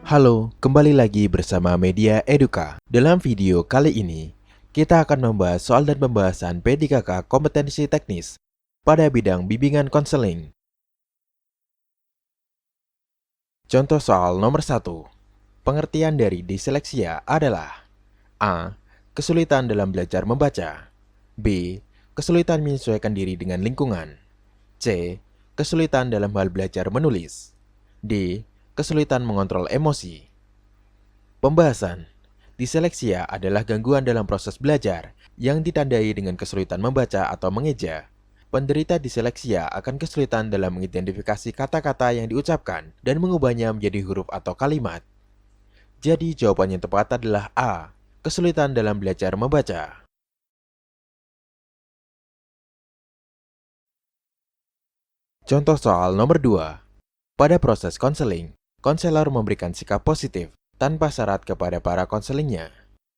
Halo, kembali lagi bersama Media Eduka. Dalam video kali ini, kita akan membahas soal dan pembahasan P3K kompetensi teknis pada bidang bimbingan konseling. Contoh soal nomor 1. Pengertian dari diseleksia adalah A. Kesulitan dalam belajar membaca. B. Kesulitan menyesuaikan diri dengan lingkungan. C. Kesulitan dalam hal belajar menulis. D. Kesulitan mengontrol emosi. Pembahasan. Diseleksia adalah gangguan dalam proses belajar yang ditandai dengan kesulitan membaca atau mengeja. Penderita diseleksia akan kesulitan dalam mengidentifikasi kata-kata yang diucapkan dan mengubahnya menjadi huruf atau kalimat. Jadi jawaban yang tepat adalah A. Kesulitan dalam belajar membaca. Contoh soal nomor 2. Pada proses konseling, konselor memberikan sikap positif tanpa syarat kepada para konselingnya.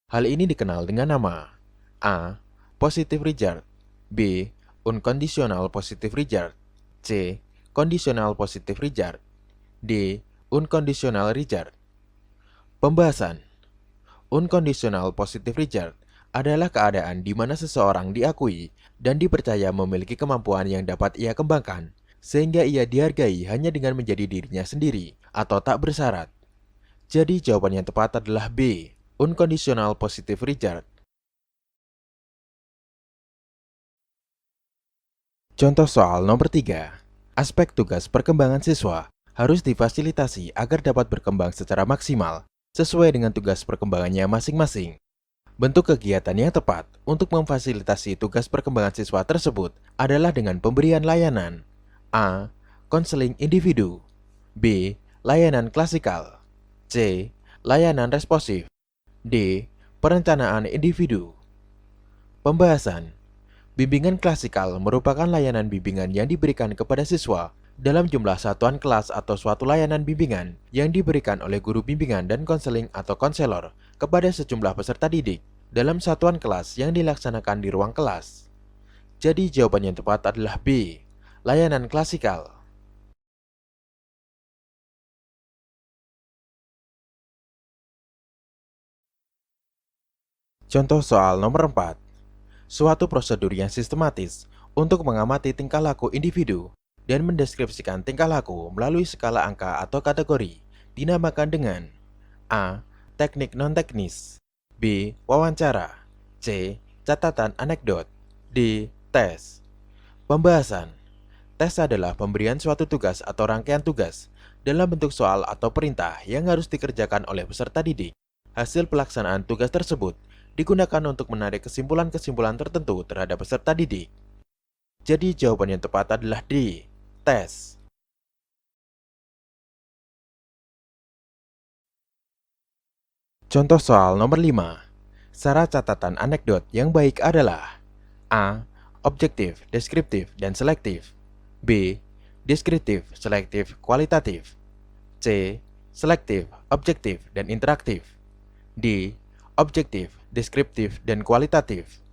Hal ini dikenal dengan nama A. Positive regard. B. Unconditional positive regard. C. Conditional positive regard. D. Unconditional regard. Pembahasan. Unconditional positive regard adalah keadaan di mana seseorang diakui dan dipercaya memiliki kemampuan yang dapat ia kembangkan, sehingga ia dihargai hanya dengan menjadi dirinya sendiri atau tak bersyarat. Jadi jawaban yang tepat adalah B. Unconditional positive regard. Contoh soal nomor 3. Aspek tugas perkembangan siswa harus difasilitasi agar dapat berkembang secara maksimal sesuai dengan tugas perkembangannya masing-masing. Bentuk kegiatan yang tepat untuk memfasilitasi tugas perkembangan siswa tersebut adalah dengan pemberian layanan A. Konseling individu. B. Layanan klasikal. C. Layanan responsif. D. Perencanaan individu. Pembahasan. Bimbingan klasikal merupakan layanan bimbingan yang diberikan kepada siswa dalam jumlah satuan kelas atau suatu layanan bimbingan yang diberikan oleh guru bimbingan dan konseling atau konselor kepada sejumlah peserta didik dalam satuan kelas yang dilaksanakan di ruang kelas. Jadi jawaban yang tepat adalah B. Layanan klasikal. Contoh soal nomor 4. Suatu prosedur yang sistematis untuk mengamati tingkah laku individu dan mendeskripsikan tingkah laku melalui skala angka atau kategori dinamakan dengan A. Teknik non-teknis. B. Wawancara. C. Catatan anekdot. D. Tes. Pembahasan. Tes adalah pemberian suatu tugas atau rangkaian tugas dalam bentuk soal atau perintah yang harus dikerjakan oleh peserta didik. Hasil pelaksanaan tugas tersebut digunakan untuk menarik kesimpulan-kesimpulan tertentu terhadap peserta didik. Jadi jawaban yang tepat adalah D. Tes. Contoh soal nomor 5. Syarat catatan anekdot yang baik adalah A. Objektif, deskriptif, dan selektif. B. Deskriptif, selektif, kualitatif. C. Selektif, objektif, dan interaktif. D. Objektif, deskriptif, dan kualitatif.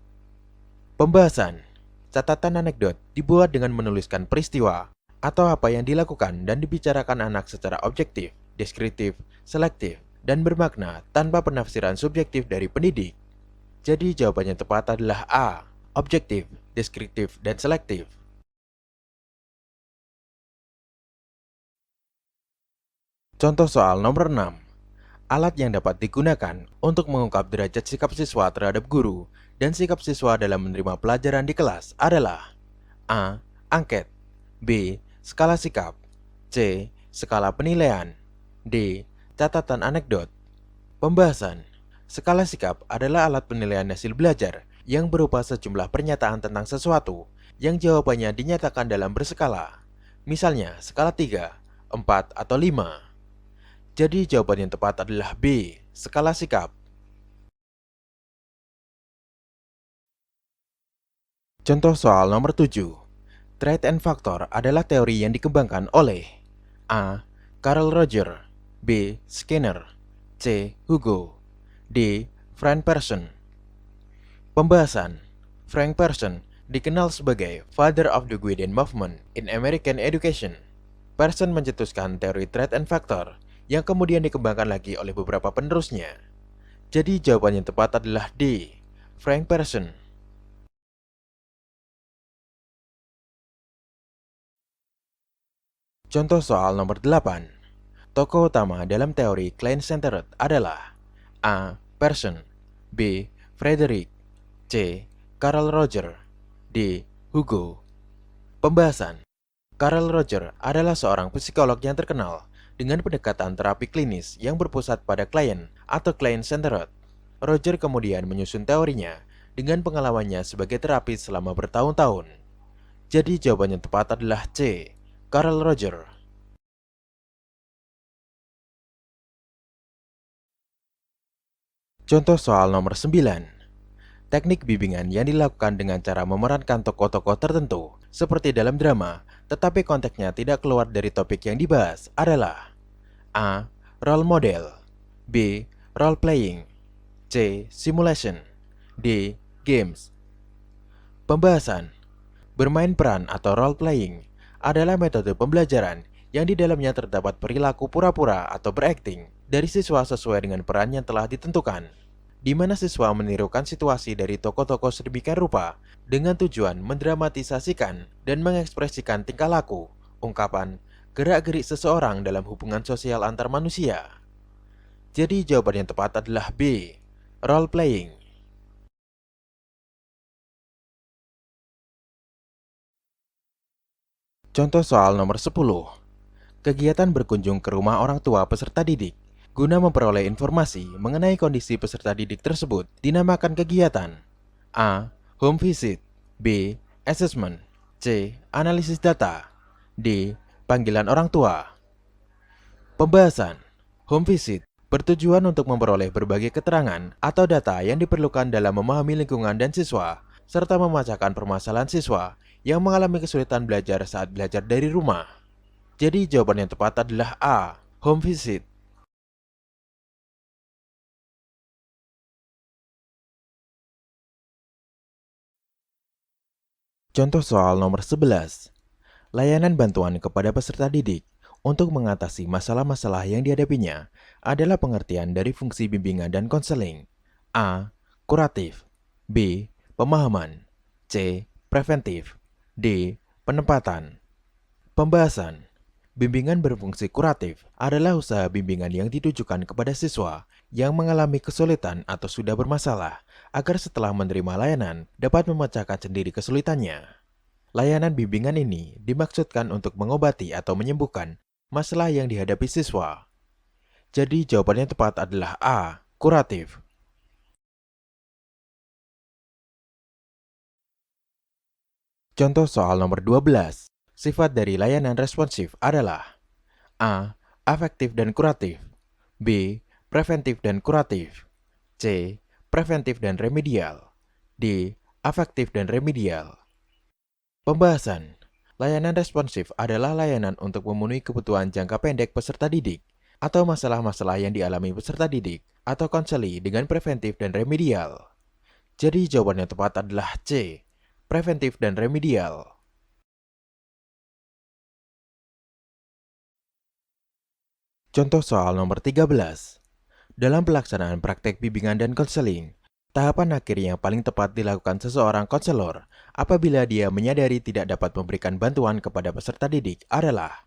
Pembahasan. Catatan anekdot dibuat dengan menuliskan peristiwa atau apa yang dilakukan dan dibicarakan anak secara objektif, deskriptif, selektif, dan bermakna tanpa penafsiran subjektif dari pendidik. Jadi jawabannya tepat adalah A. Objektif, deskriptif, dan selektif. Contoh soal nomor 6. Alat yang dapat digunakan untuk mengungkap derajat sikap siswa terhadap guru dan sikap siswa dalam menerima pelajaran di kelas adalah A. Angket. B. Skala sikap. C. Skala penilaian. D. Catatan anekdot. Pembahasan. Skala sikap adalah alat penilaian hasil belajar yang berupa sejumlah pernyataan tentang sesuatu yang jawabannya dinyatakan dalam berskala. Misalnya skala 3, 4, atau 5. Jadi jawaban yang tepat adalah B. Skala sikap. Contoh soal nomor 7. Trait and Factor adalah teori yang dikembangkan oleh A. Carl Roger. B. Skinner. C. Hugo. D. Frank Pearson. Pembahasan. Frank Pearson dikenal sebagai Father of the Guidance Movement in American Education. Pearson mencetuskan teori Trait and Factor yang kemudian dikembangkan lagi oleh beberapa penerusnya. Jadi jawaban yang tepat adalah D. Frank Pearson. Contoh soal nomor 8. Tokoh utama dalam teori client-centered adalah A. Pearson, B. Frederick, C. Carl Roger, D. Hugo. Pembahasan. Carl Roger adalah seorang psikolog yang terkenal dengan pendekatan terapi klinis yang berpusat pada klien atau client-centered. Roger kemudian menyusun teorinya dengan pengalamannya sebagai terapis selama bertahun-tahun. Jadi jawaban yang tepat adalah C. Carl Roger. Contoh soal nomor 9. Teknik bimbingan yang dilakukan dengan cara memerankan tokoh-tokoh tertentu seperti dalam drama, tetapi konteksnya tidak keluar dari topik yang dibahas adalah A. Role model, B. Role playing, C. Simulation, D. Games. Pembahasan. Bermain peran atau role playing adalah metode pembelajaran yang di dalamnya terdapat perilaku pura-pura atau berakting dari siswa sesuai dengan peran yang telah ditentukan, di mana siswa menirukan situasi dari tokoh-tokoh sedemikian rupa dengan tujuan mendramatisasikan dan mengekspresikan tingkah laku, ungkapan, gerak-gerik seseorang dalam hubungan sosial antar manusia. Jadi jawaban yang tepat adalah B. Role playing. Contoh soal nomor 10. Kegiatan berkunjung ke rumah orang tua peserta didik guna memperoleh informasi mengenai kondisi peserta didik tersebut dinamakan kegiatan A. Home visit, B. Assessment, C. Analisis data, D. Panggilan orang tua. Pembahasan. Home visit bertujuan untuk memperoleh berbagai keterangan atau data yang diperlukan dalam memahami lingkungan dan siswa, serta memecahkan permasalahan siswa yang mengalami kesulitan belajar saat belajar dari rumah. Jadi jawaban yang tepat adalah A. Home visit. Contoh soal nomor 11. Layanan bantuan kepada peserta didik untuk mengatasi masalah-masalah yang dihadapinya adalah pengertian dari fungsi bimbingan dan konseling. A. Kuratif, B. Pemahaman, C. Preventif, D. Penempatan. Pembahasan. Bimbingan berfungsi kuratif adalah usaha bimbingan yang ditujukan kepada siswa yang mengalami kesulitan atau sudah bermasalah agar setelah menerima layanan dapat memecahkan sendiri kesulitannya. Layanan bimbingan ini dimaksudkan untuk mengobati atau menyembuhkan masalah yang dihadapi siswa. Jadi jawaban yang tepat adalah A. Kuratif. Contoh soal nomor 12. Sifat dari layanan responsif adalah A. Afektif dan kuratif, B. Preventif dan kuratif, C. Preventif dan remedial, D. Afektif dan remedial. Pembahasan. Layanan responsif adalah layanan untuk memenuhi kebutuhan jangka pendek peserta didik atau masalah-masalah yang dialami peserta didik atau konseli dengan preventif dan remedial. Jadi jawaban yang tepat adalah C. Preventif dan remedial. Contoh soal nomor 13. Dalam pelaksanaan praktek bimbingan dan konseling, tahapan akhir yang paling tepat dilakukan seseorang konselor apabila dia menyadari tidak dapat memberikan bantuan kepada peserta didik adalah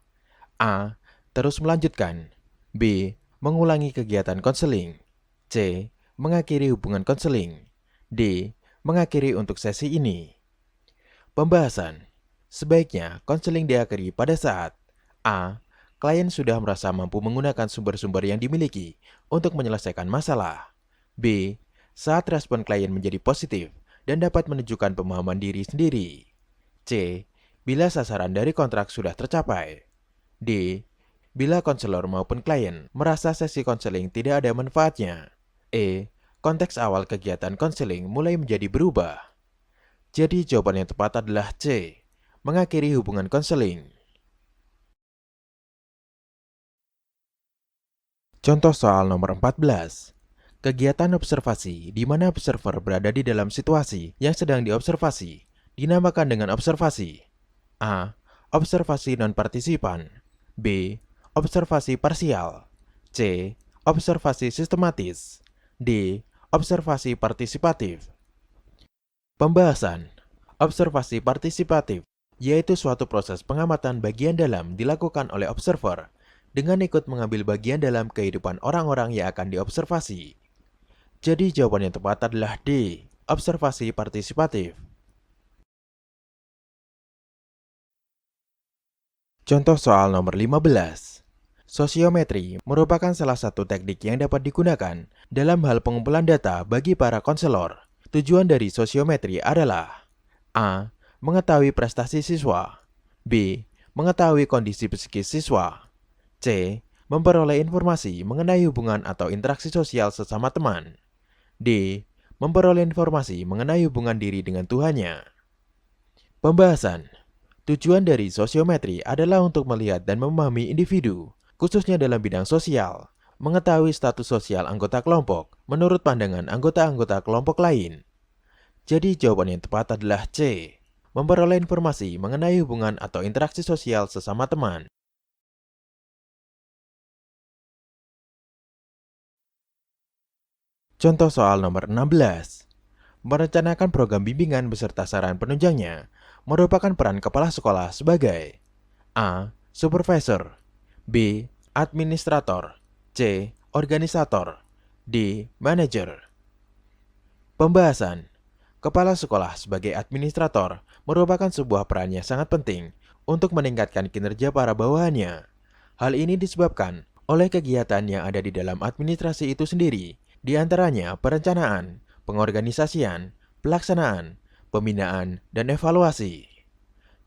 A. Terus melanjutkan, B. Mengulangi kegiatan konseling, C. Mengakhiri hubungan konseling, D. Mengakhiri untuk sesi ini. Pembahasan. Sebaiknya konseling diakhiri pada saat A. Klien sudah merasa mampu menggunakan sumber-sumber yang dimiliki untuk menyelesaikan masalah, B. Saat respon klien menjadi positif dan dapat menunjukkan pemahaman diri sendiri, C. Bila sasaran dari kontrak sudah tercapai, D. Bila konselor maupun klien merasa sesi konseling tidak ada manfaatnya, E. Konteks awal kegiatan konseling mulai menjadi berubah. Jadi jawaban yang tepat adalah C. Mengakhiri hubungan konseling. Contoh soal nomor 14. Kegiatan observasi di mana observer berada di dalam situasi yang sedang diobservasi dinamakan dengan observasi. A. Observasi non-partisipan, B. Observasi parsial, C. Observasi sistematis. D. Observasi partisipatif. Pembahasan. Observasi partisipatif yaitu suatu proses pengamatan bagian dalam dilakukan oleh observer dengan ikut mengambil bagian dalam kehidupan orang-orang yang akan diobservasi. Jadi jawaban yang tepat adalah D. Observasi partisipatif. Contoh soal nomor 15. Sosiometri merupakan salah satu teknik yang dapat digunakan dalam hal pengumpulan data bagi para konselor. Tujuan dari sosiometri adalah A. Mengetahui prestasi siswa. B. Mengetahui kondisi psikis siswa. C. Memperoleh informasi mengenai hubungan atau interaksi sosial sesama teman. D. Memperoleh informasi mengenai hubungan diri dengan Tuhannya. Pembahasan. Tujuan dari sosiometri adalah untuk melihat dan memahami individu, khususnya dalam bidang sosial, mengetahui status sosial anggota kelompok menurut pandangan anggota-anggota kelompok lain. Jadi jawaban yang tepat adalah C. Memperoleh informasi mengenai hubungan atau interaksi sosial sesama teman. Contoh soal nomor 16. Merencanakan program bimbingan beserta saran penunjangnya merupakan peran kepala sekolah sebagai A. Supervisor, B. Administrator, C. Organisator, D. Manager. Pembahasan. Kepala sekolah sebagai administrator merupakan sebuah peran yang sangat penting untuk meningkatkan kinerja para bawahannya. Hal ini disebabkan oleh kegiatan yang ada di dalam administrasi itu sendiri, di antaranya perencanaan, pengorganisasian, pelaksanaan, pembinaan, dan evaluasi.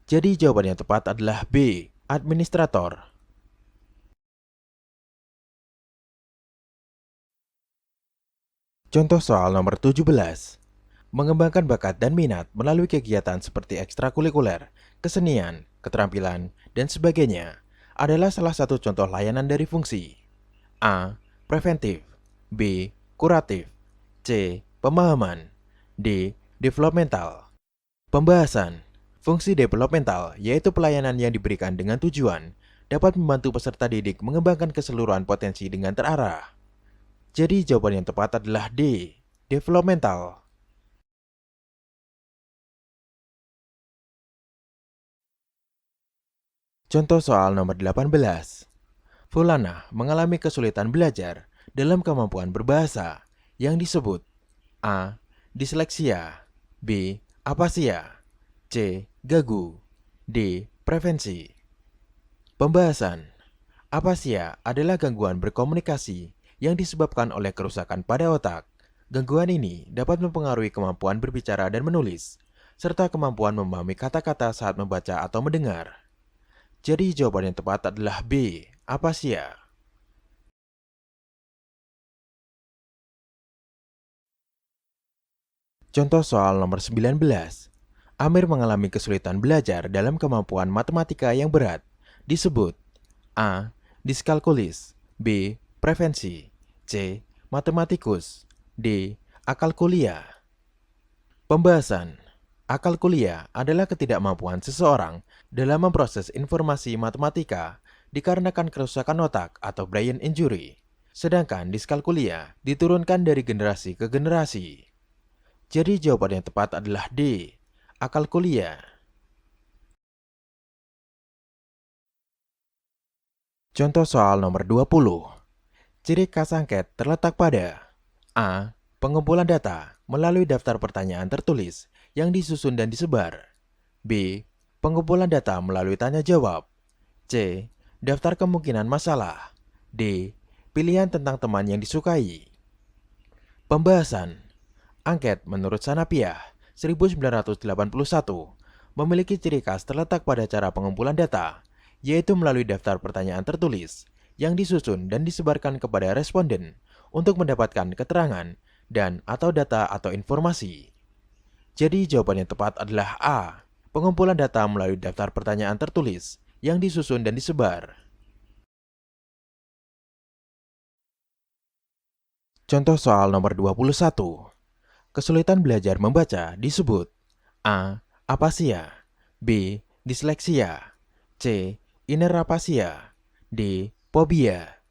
Jadi jawaban yang tepat adalah B. Administrator. Contoh soal nomor 17. Mengembangkan bakat dan minat melalui kegiatan seperti ekstrakurikuler, kesenian, keterampilan, dan sebagainya adalah salah satu contoh layanan dari fungsi. A. Preventif. B. Kuratif. C. Pemahaman. D. Developmental. Pembahasan. Fungsi developmental yaitu pelayanan yang diberikan dengan tujuan dapat membantu peserta didik mengembangkan keseluruhan potensi dengan terarah. Jadi jawaban yang tepat adalah D. Developmental. Contoh soal nomor 18. Fulana mengalami kesulitan belajar dalam kemampuan berbahasa yang disebut A. Disleksia, B. Apasia, C. Gagu, D. Prevensi. Pembahasan. Apasia adalah gangguan berkomunikasi yang disebabkan oleh kerusakan pada otak. Gangguan ini dapat mempengaruhi kemampuan berbicara dan menulis, serta kemampuan memahami kata-kata saat membaca atau mendengar. Jadi jawaban yang tepat adalah B. Apasia. Contoh soal nomor 19. Amir mengalami kesulitan belajar dalam kemampuan matematika yang berat. Disebut A. Diskalkulis, B. Prevensi, C. Matematikus, D. Akal kuliah. Pembahasan. Akal kuliah adalah ketidakmampuan seseorang dalam memproses informasi matematika dikarenakan kerusakan otak atau brain injury. Sedangkan diskalkulia diturunkan dari generasi ke generasi. Jadi jawaban yang tepat adalah D. Akal kuliah. Contoh soal nomor 20. Ciri khas angket terletak pada A. Pengumpulan data melalui daftar pertanyaan tertulis yang disusun dan disebar. B. Pengumpulan data melalui tanya jawab. C. Daftar kemungkinan masalah. D. Pilihan tentang teman yang disukai. Pembahasan. Angket menurut Sanapiah 1981 memiliki ciri khas terletak pada cara pengumpulan data, yaitu melalui daftar pertanyaan tertulis yang disusun dan disebarkan kepada responden untuk mendapatkan keterangan dan atau data atau informasi. Jadi jawaban yang tepat adalah A. Pengumpulan data melalui daftar pertanyaan tertulis yang disusun dan disebar. Contoh soal nomor 21. Kesulitan belajar membaca disebut A. Apasia, B. Disleksia, C. Inerapasia, D. Fobia.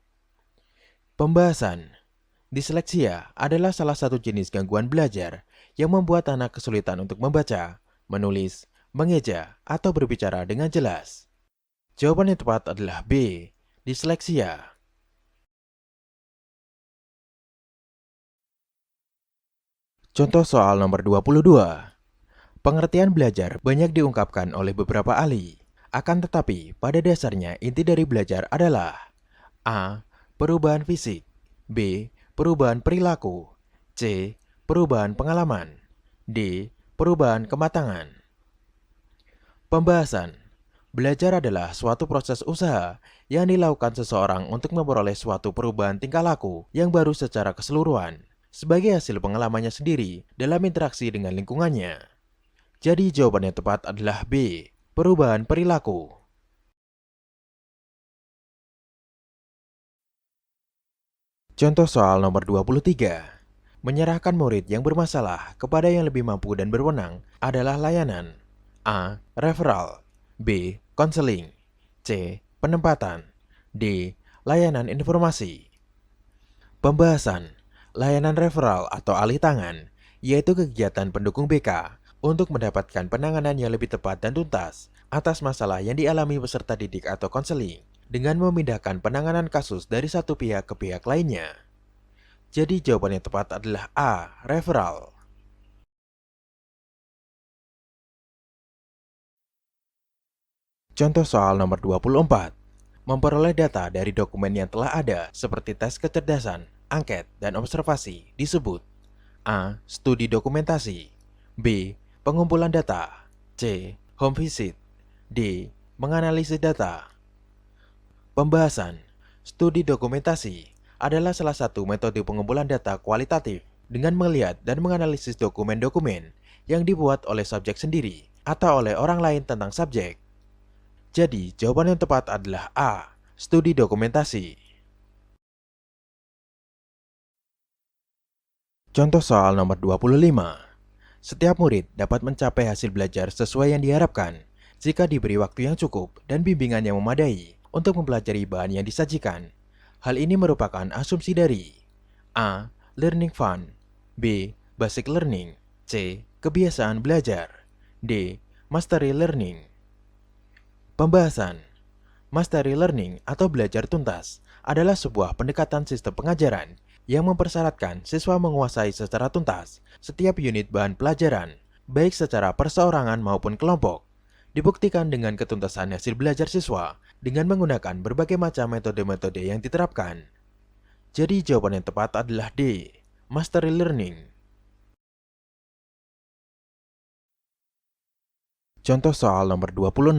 Pembahasan. Disleksia adalah salah satu jenis gangguan belajar yang membuat anak kesulitan untuk membaca, menulis, mengeja, atau berbicara dengan jelas. Jawaban yang tepat adalah B. Disleksia. Contoh soal nomor 22. Pengertian belajar banyak diungkapkan oleh beberapa ahli. Akan tetapi, pada dasarnya inti dari belajar adalah A. Perubahan fisik, B. Perubahan perilaku, C. Perubahan pengalaman, D. Perubahan kematangan. Pembahasan. Belajar adalah suatu proses usaha yang dilakukan seseorang untuk memperoleh suatu perubahan tingkah laku yang baru secara keseluruhan, sebagai hasil pengalamannya sendiri dalam interaksi dengan lingkungannya. Jadi jawaban yang tepat adalah B. Perubahan perilaku. Contoh soal nomor 23. Menyerahkan murid yang bermasalah kepada yang lebih mampu dan berwenang adalah layanan. A. Referral, B. Konseling, C. Penempatan, D. Layanan informasi. Pembahasan. Layanan referral atau alih tangan, yaitu kegiatan pendukung BK untuk mendapatkan penanganan yang lebih tepat dan tuntas atas masalah yang dialami peserta didik atau konseling dengan memindahkan penanganan kasus dari satu pihak ke pihak lainnya. Jadi jawaban yang tepat adalah A. Referral. Contoh soal nomor 24. Memperoleh data dari dokumen yang telah ada seperti tes kecerdasan, angket, dan observasi disebut A. Studi dokumentasi, B. Pengumpulan data, C. Home visit, D. Menganalisis data. Pembahasan. Studi dokumentasi adalah salah satu metode pengumpulan data kualitatif dengan melihat dan menganalisis dokumen-dokumen yang dibuat oleh subjek sendiri atau oleh orang lain tentang subjek. Jadi, jawaban yang tepat adalah A. Studi dokumentasi. Contoh soal nomor 25. Setiap murid dapat mencapai hasil belajar sesuai yang diharapkan jika diberi waktu yang cukup dan bimbingan yang memadai untuk mempelajari bahan yang disajikan. Hal ini merupakan asumsi dari A. Learning fun, B. Basic learning, C. Kebiasaan belajar, D. Mastery learning. Pembahasan. Mastery learning atau belajar tuntas adalah sebuah pendekatan sistem pengajaran yang mempersyaratkan siswa menguasai secara tuntas setiap unit bahan pelajaran, baik secara perseorangan maupun kelompok. Dibuktikan dengan ketuntasan hasil belajar siswa dengan menggunakan berbagai macam metode-metode yang diterapkan. Jadi jawaban yang tepat adalah D. Mastery learning. Contoh soal nomor 26.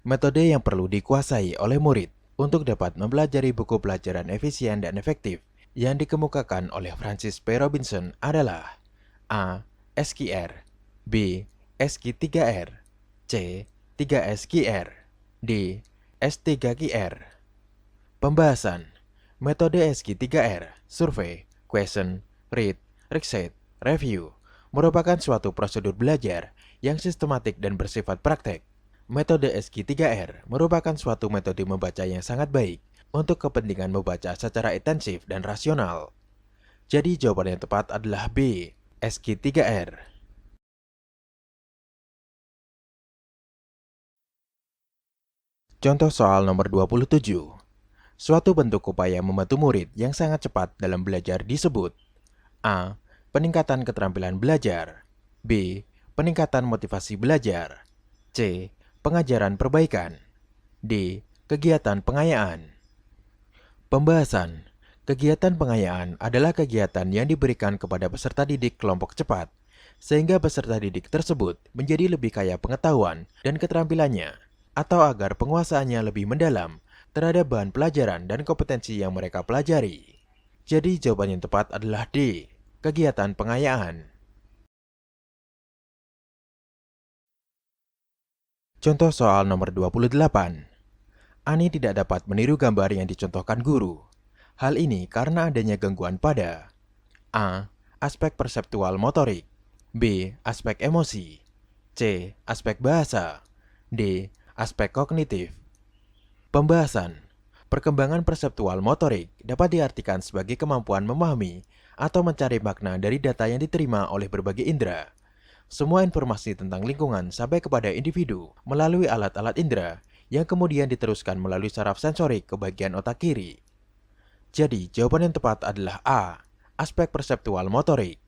Metode yang perlu dikuasai oleh murid untuk dapat mempelajari buku pelajaran efisien dan efektif yang dikemukakan oleh Francis P. Robinson adalah A. SQR, B. SQ3R, C. 3SQR, D. S3QR. Pembahasan. Metode SQ3R, survei, question, read, reset, review, merupakan suatu prosedur belajar yang sistematik dan bersifat praktek. Metode SQ3R merupakan suatu metode membaca yang sangat baik untuk kepentingan membaca secara intensif dan rasional. Jadi jawaban yang tepat adalah B. SQ3R. Contoh soal nomor 27. Suatu bentuk upaya membantu murid yang sangat cepat dalam belajar disebut A. Peningkatan keterampilan belajar, B. Peningkatan motivasi belajar, C. Pengajaran perbaikan, D. Kegiatan pengayaan. Pembahasan. Kegiatan pengayaan adalah kegiatan yang diberikan kepada peserta didik kelompok cepat, sehingga peserta didik tersebut menjadi lebih kaya pengetahuan dan keterampilannya, atau agar penguasaannya lebih mendalam terhadap bahan pelajaran dan kompetensi yang mereka pelajari. Jadi jawaban yang tepat adalah D. Kegiatan pengayaan. Contoh soal nomor 28. Ani tidak dapat meniru gambar yang dicontohkan guru. Hal ini karena adanya gangguan pada A. Aspek perseptual motorik, B. Aspek emosi, C. Aspek bahasa, D. Aspek kognitif. Pembahasan. Perkembangan perseptual motorik dapat diartikan sebagai kemampuan memahami atau mencari makna dari data yang diterima oleh berbagai indera. Semua informasi tentang lingkungan sampai kepada individu melalui alat-alat indera yang kemudian diteruskan melalui saraf sensorik ke bagian otak kiri. Jadi, jawaban yang tepat adalah A, aspek perseptual motorik.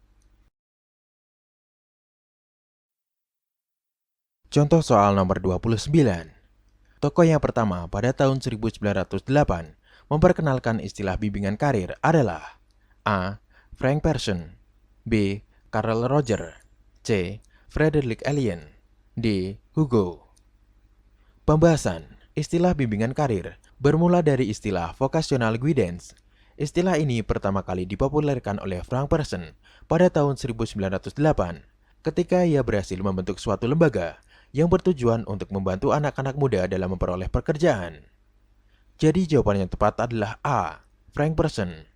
Contoh soal nomor 29. Tokoh yang pertama pada tahun 1908 memperkenalkan istilah bimbingan karir adalah A. Frank Persson, B. Carl Roger, C. Frederick Alien, D. Hugo. Pembahasan. Istilah bimbingan karir bermula dari istilah vocational guidance. Istilah ini pertama kali dipopulerkan oleh Frank Persson pada tahun 1908 ketika ia berhasil membentuk suatu lembaga yang bertujuan untuk membantu anak-anak muda dalam memperoleh pekerjaan. Jadi jawaban yang tepat adalah A. Frank Persson.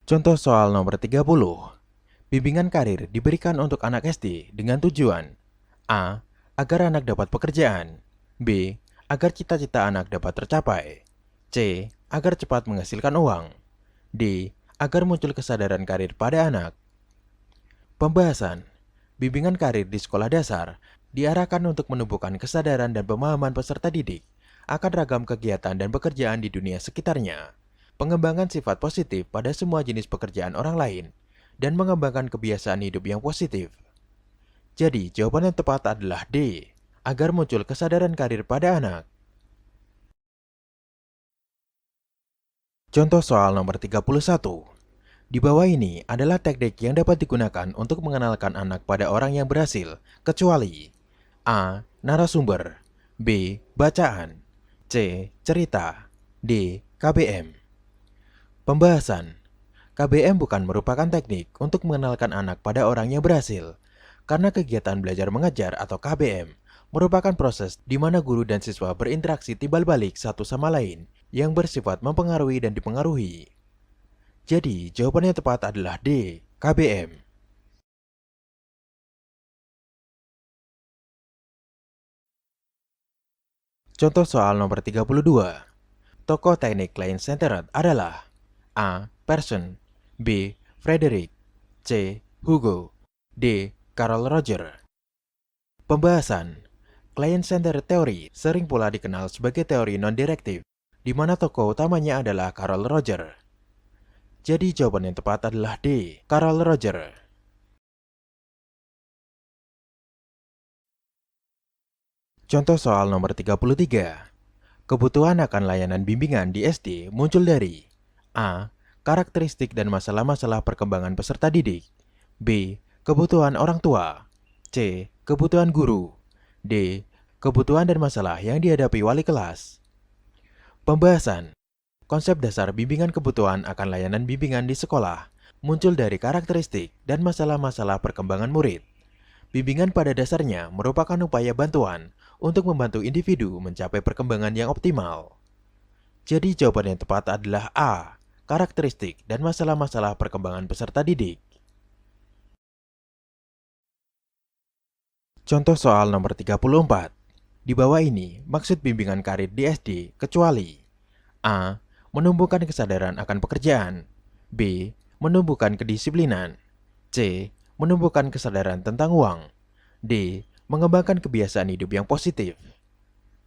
Contoh soal nomor 30. Bimbingan karir diberikan untuk anak SD dengan tujuan A. Agar anak dapat pekerjaan, B. Agar cita-cita anak dapat tercapai, C. Agar cepat menghasilkan uang, D. Agar muncul kesadaran karir pada anak. Pembahasan. Bimbingan karir di sekolah dasar diarahkan untuk menumbuhkan kesadaran dan pemahaman peserta didik akan ragam kegiatan dan pekerjaan di dunia sekitarnya, pengembangan sifat positif pada semua jenis pekerjaan orang lain, dan mengembangkan kebiasaan hidup yang positif. Jadi, jawaban yang tepat adalah D, agar muncul kesadaran karir pada anak. Contoh soal nomor 31. Di bawah ini adalah teknik yang dapat digunakan untuk mengenalkan anak pada orang yang berhasil, kecuali A. Narasumber, B. Bacaan, C. Cerita, D. KBM. Pembahasan. KBM bukan merupakan teknik untuk mengenalkan anak pada orang yang berhasil, karena kegiatan belajar mengajar atau KBM merupakan proses di mana guru dan siswa berinteraksi timbal balik satu sama lain yang bersifat mempengaruhi dan dipengaruhi. Jadi, jawaban yang tepat adalah D, KBM. Contoh soal nomor 32. Tokoh teknik client-centered adalah A. Persson, B. Frederick, C. Hugo, D. Carl Roger. Pembahasan. Client-centered theory sering pula dikenal sebagai teori non-direktif, di mana tokoh utamanya adalah Carl Roger. Jadi jawaban yang tepat adalah D, Carl Roger. Contoh soal nomor 33. Kebutuhan akan layanan bimbingan di SD muncul dari A. Karakteristik dan masalah-masalah perkembangan peserta didik, B. Kebutuhan orang tua, C. Kebutuhan guru, D. Kebutuhan dan masalah yang dihadapi wali kelas. Pembahasan. Konsep dasar bimbingan kebutuhan akan layanan bimbingan di sekolah muncul dari karakteristik dan masalah-masalah perkembangan murid. Bimbingan pada dasarnya merupakan upaya bantuan untuk membantu individu mencapai perkembangan yang optimal. Jadi jawaban yang tepat adalah A, karakteristik dan masalah-masalah perkembangan peserta didik. Contoh soal nomor 34. Di bawah ini, maksud bimbingan karir di SD kecuali A. Menumbuhkan kesadaran akan pekerjaan, B. Menumbuhkan kedisiplinan, C. Menumbuhkan kesadaran tentang uang, D. Mengembangkan kebiasaan hidup yang positif.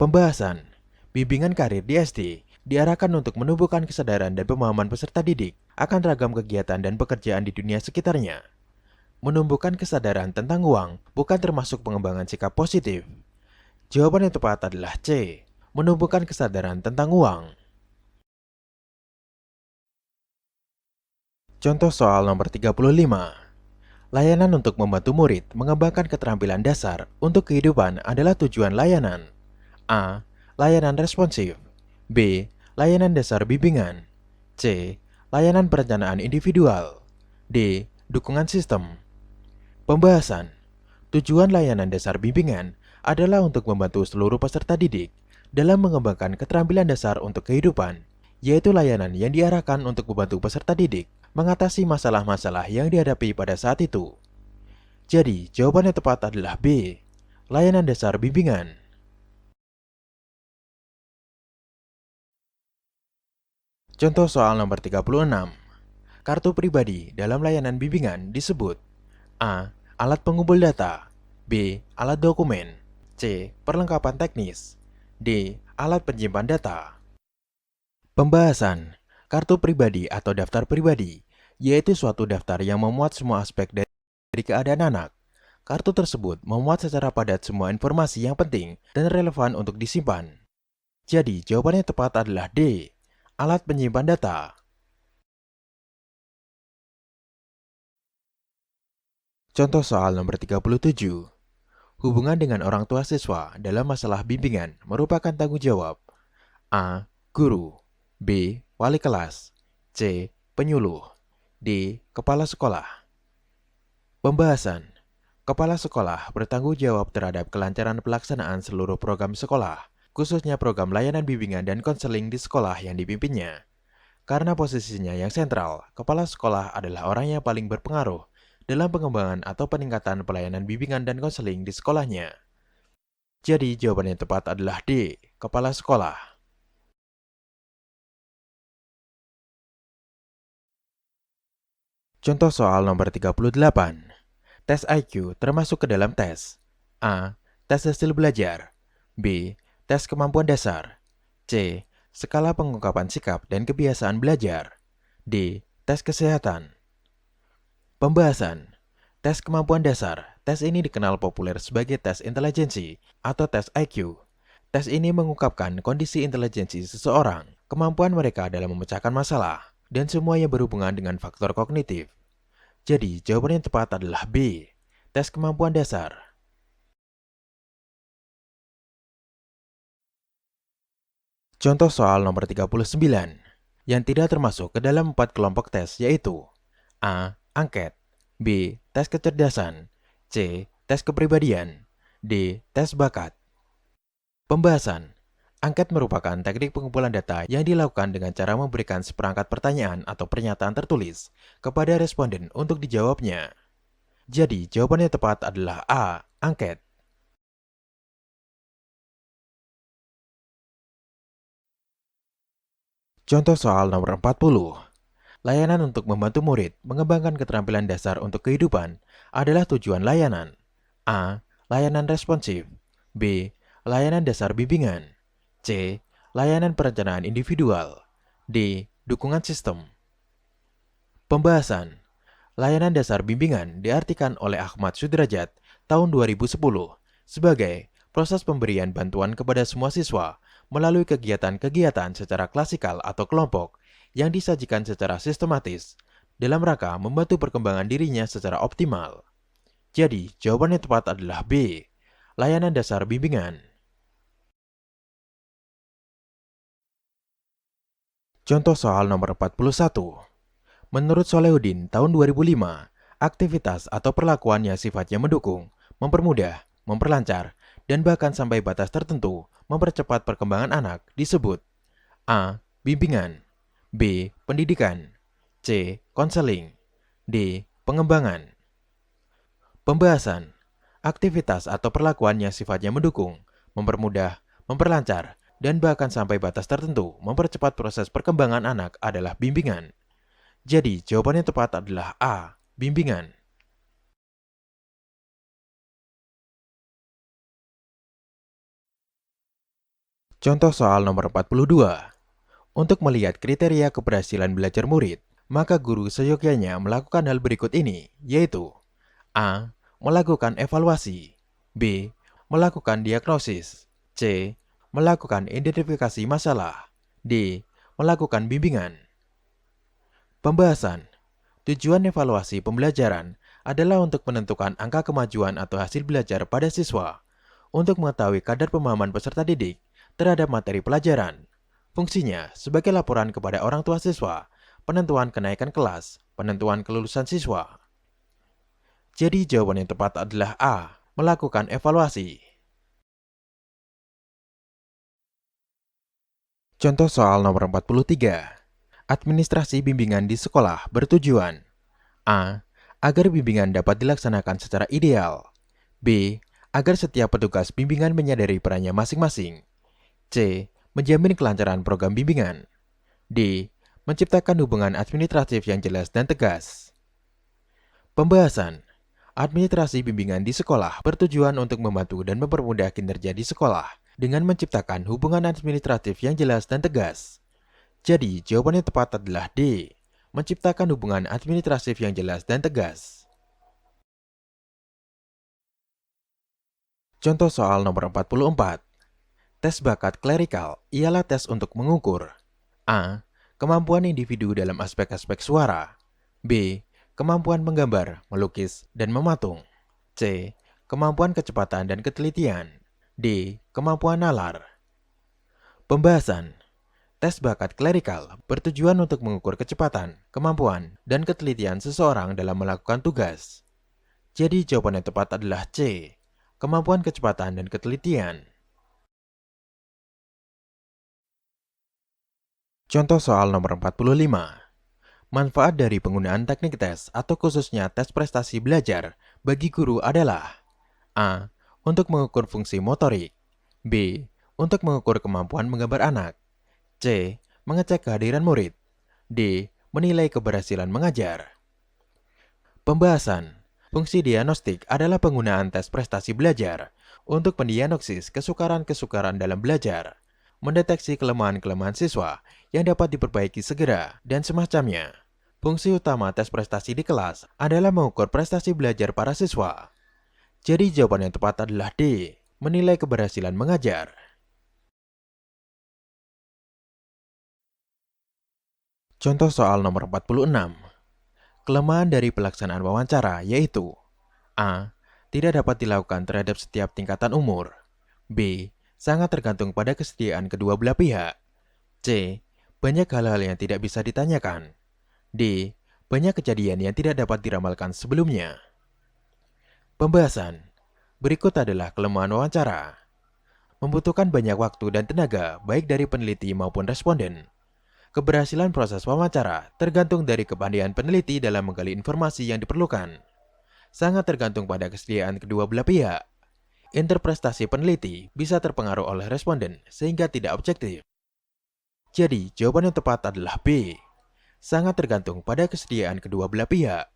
Pembahasan. Bimbingan karir di SD diarahkan untuk menumbuhkan kesadaran dan pemahaman peserta didik akan ragam kegiatan dan pekerjaan di dunia sekitarnya. Menumbuhkan kesadaran tentang uang bukan termasuk pengembangan sikap positif. Jawaban yang tepat adalah C. Menumbuhkan kesadaran tentang uang. Contoh soal nomor 35. Layanan untuk membantu murid mengembangkan keterampilan dasar untuk kehidupan adalah tujuan layanan. A. Layanan responsif, B. Layanan dasar bimbingan, C. Layanan perencanaan individual, D. Dukungan sistem. Pembahasan. Tujuan layanan dasar bimbingan adalah untuk membantu seluruh peserta didik dalam mengembangkan keterampilan dasar untuk kehidupan, yaitu layanan yang diarahkan untuk membantu peserta didik mengatasi masalah-masalah yang dihadapi pada saat itu. Jadi, jawaban yang tepat adalah B, Layanan dasar bimbingan. Contoh soal nomor 36. Kartu pribadi dalam layanan bimbingan disebut A. Alat pengumpul data, B. Alat dokumen, C. Perlengkapan teknis, D. Alat penyimpan data. Pembahasan kartu pribadi atau daftar pribadi, yaitu suatu daftar yang memuat semua aspek dari keadaan anak. Kartu tersebut memuat secara padat semua informasi yang penting dan relevan untuk disimpan. Jadi, jawabannya tepat adalah D. Alat penyimpan data. Contoh soal nomor 37. Hubungan dengan orang tua siswa dalam masalah bimbingan merupakan tanggung jawab A. Guru, B. Wali kelas, C. Penyuluh, D. Kepala sekolah. Pembahasan Kepala sekolah bertanggung jawab terhadap kelancaran pelaksanaan seluruh program sekolah, khususnya program layanan bimbingan dan konseling di sekolah yang dipimpinnya. Karena posisinya yang sentral, kepala sekolah adalah orang yang paling berpengaruh dalam pengembangan atau peningkatan pelayanan bimbingan dan konseling di sekolahnya. Jadi, jawaban yang tepat adalah D. Kepala sekolah. Contoh soal nomor 38. Tes IQ termasuk ke dalam tes A. Tes hasil belajar, B. Tes kemampuan dasar, C. Skala pengungkapan sikap dan kebiasaan belajar, D. Tes kesehatan. Pembahasan tes kemampuan dasar. Tes ini dikenal populer sebagai tes intelijensi atau tes IQ. Tes ini mengungkapkan kondisi intelijensi seseorang, kemampuan mereka dalam memecahkan masalah, dan semua yang berhubungan dengan faktor kognitif. Jadi, jawaban yang tepat adalah B. Tes kemampuan dasar. Contoh soal nomor 39, yang tidak termasuk ke dalam 4 kelompok tes yaitu A. Angket, B. Tes kecerdasan, C. Tes kepribadian, D. Tes bakat. Pembahasan angket merupakan teknik pengumpulan data yang dilakukan dengan cara memberikan seperangkat pertanyaan atau pernyataan tertulis kepada responden untuk dijawabnya. Jadi, jawabannya tepat adalah A. Angket. Contoh soal nomor 40. Layanan untuk membantu murid mengembangkan keterampilan dasar untuk kehidupan adalah tujuan layanan. A. Layanan responsif, B. Layanan dasar bimbingan, C. Layanan perencanaan individual, D. Dukungan sistem. Pembahasan layanan dasar bimbingan diartikan oleh Ahmad Sudrajat tahun 2010 sebagai proses pemberian bantuan kepada semua siswa melalui kegiatan-kegiatan secara klasikal atau kelompok yang disajikan secara sistematis dalam rangka membantu perkembangan dirinya secara optimal. Jadi, jawaban yang tepat adalah B. Layanan dasar bimbingan. Contoh soal nomor 41. Menurut Solehudin tahun 2005, aktivitas atau perlakuan yang sifatnya mendukung, mempermudah, memperlancar, dan bahkan sampai batas tertentu mempercepat perkembangan anak disebut A. Bimbingan, B. Pendidikan, C. Konseling, D. Pengembangan. Pembahasan aktivitas atau perlakuan yang sifatnya mendukung, mempermudah, memperlancar, dan bahkan sampai batas tertentu mempercepat proses perkembangan anak adalah bimbingan. Jadi, jawabannya tepat adalah A. Bimbingan. Contoh soal nomor 42. Untuk melihat kriteria keberhasilan belajar murid, maka guru seyogyanya melakukan hal berikut ini, yaitu A. Melakukan evaluasi, B. Melakukan diagnosis, C. Melakukan identifikasi masalah, D. Melakukan bimbingan. Pembahasan tujuan evaluasi pembelajaran adalah untuk menentukan angka kemajuan atau hasil belajar pada siswa, untuk mengetahui kadar pemahaman peserta didik terhadap materi pelajaran. Fungsinya sebagai laporan kepada orang tua siswa, penentuan kenaikan kelas, penentuan kelulusan siswa. Jadi jawaban yang tepat adalah A. Melakukan evaluasi. Contoh soal nomor 43. Administrasi bimbingan di sekolah bertujuan A. Agar bimbingan dapat dilaksanakan secara ideal, B. agar setiap petugas bimbingan menyadari perannya masing-masing. C. Menjamin kelancaran program bimbingan. D. Menciptakan hubungan administratif yang jelas dan tegas. Pembahasan. Administrasi bimbingan di sekolah bertujuan untuk membantu dan mempermudah kinerja di sekolah dengan menciptakan hubungan administratif yang jelas dan tegas. Jadi, jawaban yang tepat adalah D. Menciptakan hubungan administratif yang jelas dan tegas. Contoh soal nomor 44. Tes bakat klerikal ialah tes untuk mengukur A. Kemampuan individu dalam aspek-aspek suara. B. Kemampuan menggambar, melukis, dan mematung. C. Kemampuan kecepatan dan ketelitian. D. Kemampuan nalar. Pembahasan. Tes bakat klerikal bertujuan untuk mengukur kecepatan, kemampuan, dan ketelitian seseorang dalam melakukan tugas. Jadi jawaban yang tepat adalah C. Kemampuan kecepatan dan ketelitian. Contoh soal nomor 45. Manfaat dari penggunaan teknik tes atau khususnya tes prestasi belajar bagi guru adalah A. Untuk mengukur fungsi motorik. B. Untuk mengukur kemampuan menggambar anak. C. Mengecek kehadiran murid. D. Menilai keberhasilan mengajar. Pembahasan. Fungsi diagnostik adalah penggunaan tes prestasi belajar untuk mendiagnosis kesukaran-kesukaran dalam belajar, mendeteksi kelemahan-kelemahan siswa yang dapat diperbaiki segera, dan semacamnya. Fungsi utama tes prestasi di kelas adalah mengukur prestasi belajar para siswa. Jadi jawaban yang tepat adalah D. Menilai keberhasilan mengajar. Contoh soal nomor 46. Kelemahan dari pelaksanaan wawancara yaitu A. Tidak dapat dilakukan terhadap setiap tingkatan umur. B. Sangat tergantung pada kesediaan kedua belah pihak. C. Banyak hal-hal yang tidak bisa ditanyakan. D. Banyak kejadian yang tidak dapat diramalkan sebelumnya. Pembahasan. Berikut adalah kelemahan wawancara. Membutuhkan banyak waktu dan tenaga baik dari peneliti maupun responden. Keberhasilan proses wawancara tergantung dari kepandaian peneliti dalam menggali informasi yang diperlukan. Sangat tergantung pada kesediaan kedua belah pihak. Interpretasi peneliti bisa terpengaruh oleh responden sehingga tidak objektif. Jadi, jawaban yang tepat adalah B. Sangat tergantung pada kesediaan kedua belah pihak.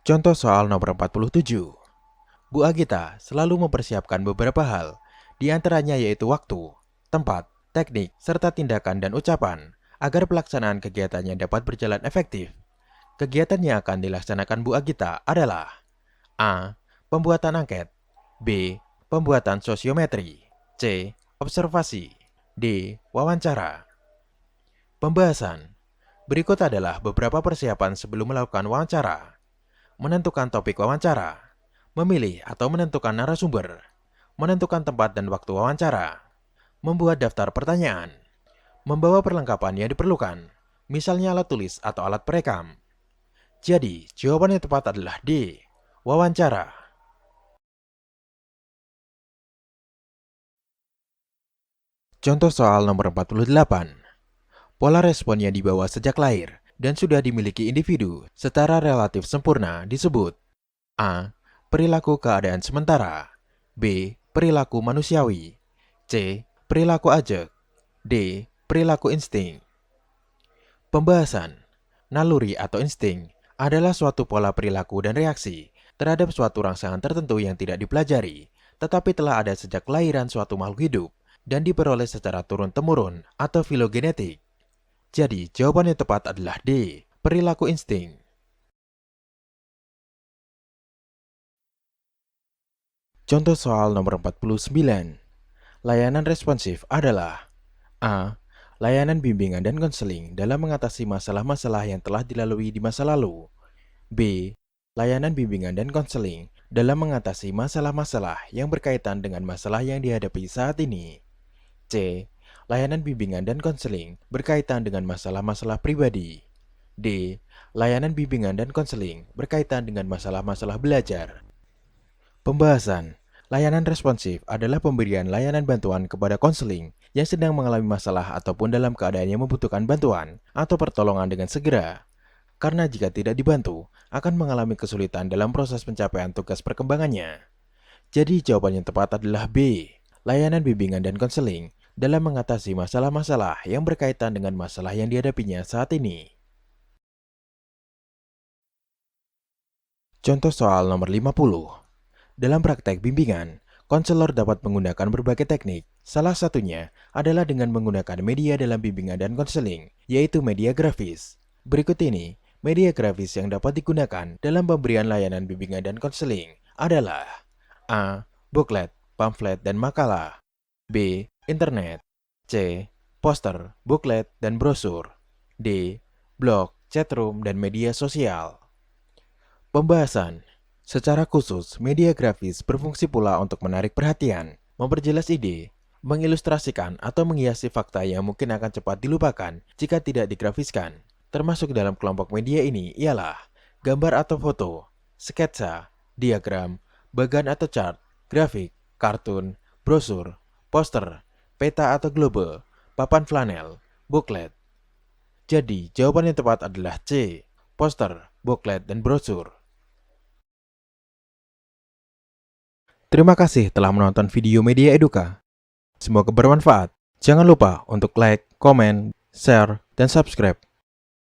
Contoh soal nomor 47. Bu Agita selalu mempersiapkan beberapa hal, di antaranya yaitu waktu, tempat, teknik, serta tindakan dan ucapan, agar pelaksanaan kegiatannya dapat berjalan efektif. Kegiatan yang akan dilaksanakan Bu Agita adalah A. Pembuatan angket. B. Pembuatan sosiometri. C. Observasi. D. Wawancara. Pembahasan. Berikut adalah beberapa persiapan sebelum melakukan wawancara. Menentukan topik wawancara. Memilih atau menentukan narasumber, menentukan tempat dan waktu wawancara, membuat daftar pertanyaan, membawa perlengkapan yang diperlukan, misalnya alat tulis atau alat perekam. Jadi, jawaban yang tepat adalah D. Wawancara. Contoh soal nomor 48. Pola respon yang dibawa sejak lahir dan sudah dimiliki individu secara relatif sempurna disebut A. Perilaku keadaan sementara. B. Perilaku manusiawi. C. Perilaku ajak. D. Perilaku insting. Pembahasan. Naluri atau insting adalah suatu pola perilaku dan reaksi terhadap suatu rangsangan tertentu yang tidak dipelajari, tetapi telah ada sejak kelahiran suatu makhluk hidup dan diperoleh secara turun-temurun atau filogenetik. Jadi, jawaban yang tepat adalah D. Perilaku insting. Contoh soal nomor 49. Layanan responsif adalah A. Layanan bimbingan dan konseling dalam mengatasi masalah-masalah yang telah dilalui di masa lalu. B. Layanan bimbingan dan konseling dalam mengatasi masalah-masalah yang berkaitan dengan masalah yang dihadapi saat ini. C. Layanan bimbingan dan konseling berkaitan dengan masalah-masalah pribadi. D. Layanan bimbingan dan konseling berkaitan dengan masalah-masalah belajar. Pembahasan. Layanan responsif adalah pemberian layanan bantuan kepada konseling yang sedang mengalami masalah ataupun dalam keadaan yang membutuhkan bantuan atau pertolongan dengan segera. karena jika tidak dibantu, akan mengalami kesulitan dalam proses pencapaian tugas perkembangannya. Jadi jawaban yang tepat adalah B, layanan bimbingan dan konseling dalam mengatasi masalah-masalah yang berkaitan dengan masalah yang dihadapinya saat ini. Contoh soal nomor 50. Dalam praktek bimbingan, konselor dapat menggunakan berbagai teknik. Salah satunya adalah dengan menggunakan media dalam bimbingan dan konseling, yaitu media grafis. Berikut ini, media grafis yang dapat digunakan dalam pemberian layanan bimbingan dan konseling adalah A. Booklet, pamflet, dan makalah. B. Internet. C. Poster, booklet, dan brosur. D. Blog, chatroom, dan media sosial. Pembahasan. Secara khusus, media grafis berfungsi pula untuk menarik perhatian, memperjelas ide, mengilustrasikan atau menghiasi fakta yang mungkin akan cepat dilupakan jika tidak digrafiskan. Termasuk dalam kelompok media ini ialah gambar atau foto, sketsa, diagram, bagan atau chart, grafik, kartun, brosur, poster, peta atau globe, papan flanel, booklet. Jadi, jawaban yang tepat adalah C, poster, booklet, dan brosur. Terima kasih telah menonton video Media Eduka. Semoga bermanfaat. Jangan lupa untuk like, komen, share, dan subscribe.